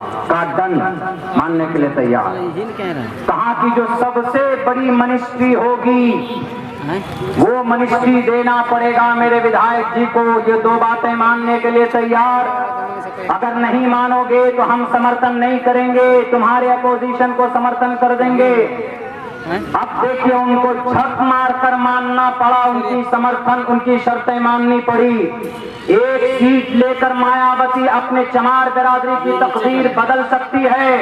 का दंड मानने के लिए तैयार। कहा कि जो सबसे बड़ी मिनिस्ट्री होगी वो मिनिस्ट्री देना पड़ेगा मेरे विधायक जी को। ये दो बातें मानने के लिए तैयार। अगर नहीं मानोगे तो हम समर्थन नहीं करेंगे, तुम्हारे अपोजिशन को समर्थन कर देंगे। अब देखिए, उनको झक मारकर मानना पड़ा, उनकी समर्थन, उनकी शर्तें माननी पड़ी। एक सीट लेकर मायावती अपने चमार बिरादरी की तकदीर बदल सकती है।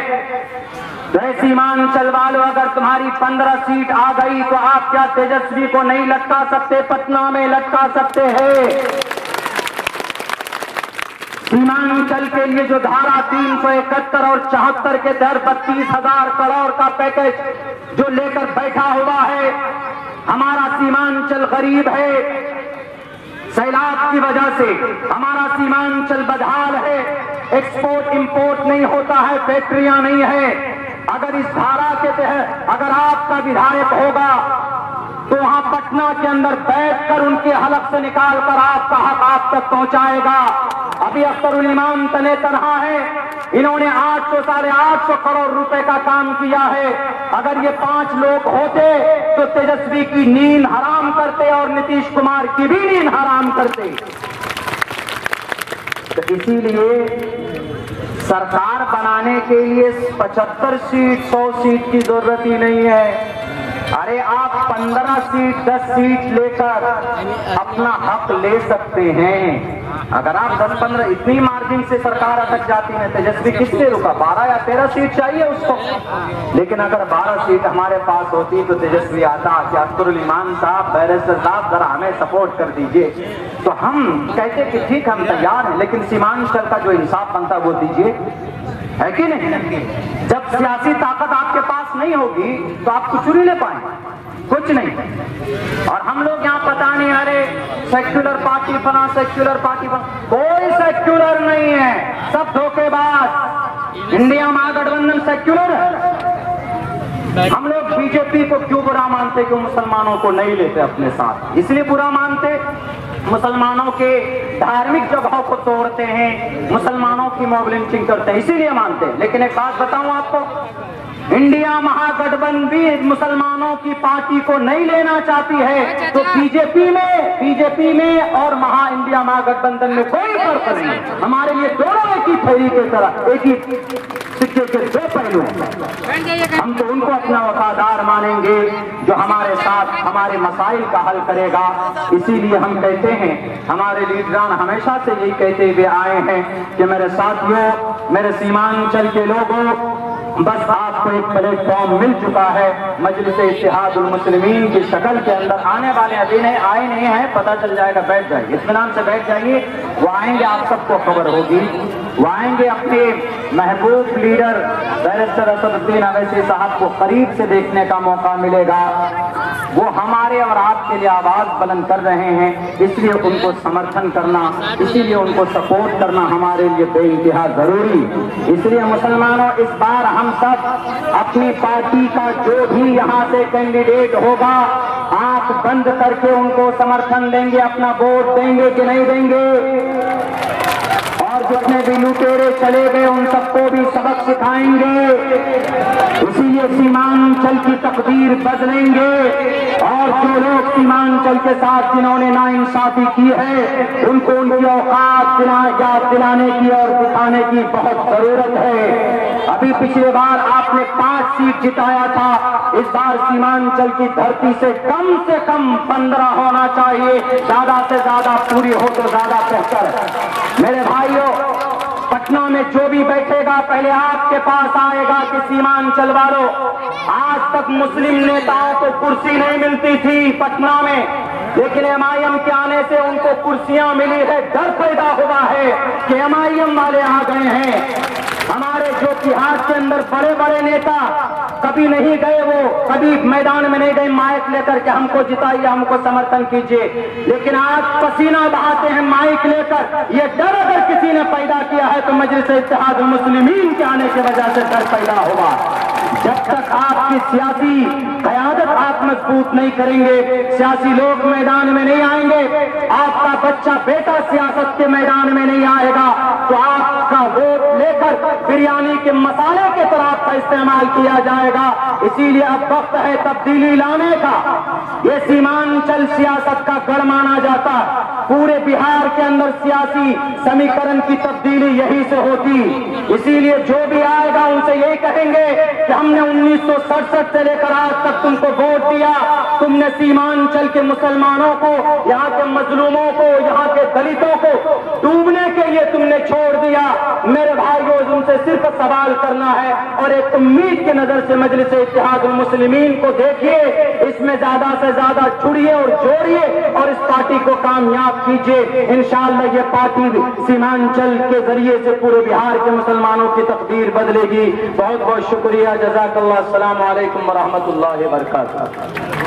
तो सीमांचल वालों, अगर तुम्हारी 15 सीट आ गई तो आप क्या तेजस्वी को नहीं लटका सकते? पटना में लटका सकते हैं। सीमांचल के लिए जो धारा 371 और 74 के तहत 32,000 करोड़ का पैकेज जो लेकर बैठा हुआ है, हमारा सीमांचल गरीब है, सैलाब की वजह से हमारा सीमांचल बदहाल है, एक्सपोर्ट इंपोर्ट नहीं होता है, फैक्ट्रियां नहीं है। अगर इस धारा के तहत अगर आपका विधायक होगा तो वहां पटना के अंदर बैठकर उनके हलक से निकाल कर आपका हक आप तक पहुंचाएगा। अभी अख्तरुल इमाम तने तनहा है, इन्होंने 800 साढ़े 800 करोड़ रुपए का काम किया है। अगर ये 5 लोग होते तो तेजस्वी की नींद हराम करते और नीतीश कुमार की भी नींद हराम करते। तो इसीलिए सरकार बनाने के लिए 75 सीट 100 सीट की जरूरत ही नहीं है। अरे आप 15 सीट 10 सीट लेकर अपना हक ले सकते हैं। अगर आप 10-15 इतनी मार्जिन से सरकार अटक जाती है, तेजस्वी किससे रुका? 12 या 13 सीट चाहिए उसको। लेकिन अगर 12 सीट हमारे पास होती तो तेजस्वी आता कि अख्तरुल इमाम साहब, बैरिस्टर साहब, जरा हमें सपोर्ट कर दीजिए। तो हम कहते कि ठीक, हम तैयार हैं, लेकिन सीमांचल का जो इंसाफ बनता वो दीजिए, है कि नहीं? जब सियासी ताकत आपके पास नहीं होगी तो आप कुछ नहीं ले पाएंगे, कुछ नहीं। और हम लोग यहाँ पता नहीं, अरे सेक्युलर पार्टी बना, सेक्युलर पार्टी बना, कोई सेक्युलर नहीं है, सब धोखेबाज। इंडिया महागठबंधन सेक्युलर है। हम लोग बीजेपी को क्यों बुरा मानते कि मुसलमानों को नहीं लेते अपने साथ? इसलिए बुरा मानते, मुसलमानों के धार्मिक जगहों को तोड़ते हैं, मुसलमानों की मॉब लिंचिंग करते हैं, इसीलिए मानते हैं। लेकिन एक बात बताऊं आपको, इंडिया महागठबंधन भी मुसलमानों की पार्टी को नहीं लेना चाहती है। तो बीजेपी में और इंडिया महागठबंधन में कोई फर्क नहीं है। हमारे लिए दोनों एक ही थैली की तरह, एक ही सिक्के के दो पहलू हैं। हम तो उनको अपना वफादार मानेंगे जो हमारे साथ हमारे मसाइल का हल करेगा। इसीलिए हम कहते हैं, हमारे लीडरान हमेशा से यही कहते हुए आए हैं कि मेरे साथियों, मेरे सीमांचल के लोगों, बस आपको एक प्लेटफॉर्म मिल चुका है। मजलिस इत्तेहादुल मुस्लिमीन की शक्ल के अंदर आने वाले अभी नहीं आए नहीं है, पता चल जाएगा, बैठ जाइए, इत्मीनान से बैठ जाइए। वो आएंगे, आप सबको खबर होगी। वो आएंगे, अपने महबूब लीडर बैरिस्टर असदुद्दीन अवैसी साहब को करीब से देखने का मौका मिलेगा। वो हमारे और आपके लिए आवाज बुलंद कर रहे हैं, इसलिए उनको समर्थन करना, इसीलिए उनको सपोर्ट करना हमारे लिए बेइंतहा जरूरी। इसलिए मुसलमानों, इस बार हम सब अपनी पार्टी का जो भी यहाँ से कैंडिडेट होगा, आंख बंद करके उनको समर्थन देंगे, अपना वोट देंगे कि नहीं देंगे? और जितने भी लुटेरे चले गए उन सबको भी सबक सिखाएंगे। इसीलिए सीमांचल की तकदीर बदलेंगे। और जो लोग सीमांचल के साथ जिन्होंने नाइंसाफी की है, उनको उनकी औकात याद दिलाने की और दिखाने की बहुत जरूरत है। अभी पिछले बार आपने 5 सीट जिताया था, इस बार सीमांचल की धरती से कम 15 होना चाहिए, ज्यादा से ज्यादा पूरी हो तो ज्यादा बेहतर। मेरे भाइयों, पटना में जो भी बैठेगा पहले आपके पास आएगा कि सीमांचल वालों, आज तक मुस्लिम नेताओं को कुर्सी नहीं मिलती थी पटना में, लेकिन एमआईएम के आने से उनको कुर्सियां मिली है। डर पैदा हुआ है कि एमआईएम वाले आ गए हैं। हमारे जो बिहार के अंदर बड़े बड़े नेता कभी नहीं गए, वो कभी मैदान में नहीं गए माइक लेकर के हमको जिताइए, हमको समर्थन कीजिए, लेकिन आज पसीना बहाते हैं माइक लेकर। ये डर अगर किसी ने पैदा किया है तो मजलिस इत्तेहादुल मुस्लिमीन के आने की वजह से डर पैदा हुआ। जब तक आपकी सियासी क़यादत आप मजबूत नहीं करेंगे, सियासी लोग मैदान में नहीं आएंगे, आपका बच्चा बेटा सियासत के मैदान में नहीं आएगा, तो आपका वोट लेकर बिरयानी के मसाले के तरह आपका इस्तेमाल किया जाएगा। इसीलिए अब वक्त है तब्दीली लाने का। ये सीमांचल सियासत का गढ़ माना जाता है। पूरे बिहार के अंदर सियासी समीकरण की तब्दीली यही से होती। इसीलिए जो भी आएगा उनसे यही कहेंगे कि हमने 1967 से लेकर आज तक तुमको वोट दिया, तुमने सीमांचल के मुसलमानों को, यहाँ के मजलूमों को, यहाँ के दलितों को डूबने के लिए तुमने छोड़ दिया। मेरे भाइयों, तुमसे सिर्फ सवाल करना है और एक उम्मीद की नजर से मजलिस इत्तेहादुल मुस्लिमीन को देखिए, इसमें ज्यादा से ज्यादा जुड़िए और जोड़िए और इस पार्टी को कामयाब कीजिए। इंशाअल्लाह ये पार्टी सीमांचल के जरिए से पूरे बिहार के मुसलमानों की तकदीर बदलेगी। बहुत बहुत शुक्रिया। जज़ाकल्लाह। अस्सलामु अलैकुम व रहमतुल्लाहि व बरकातुहू।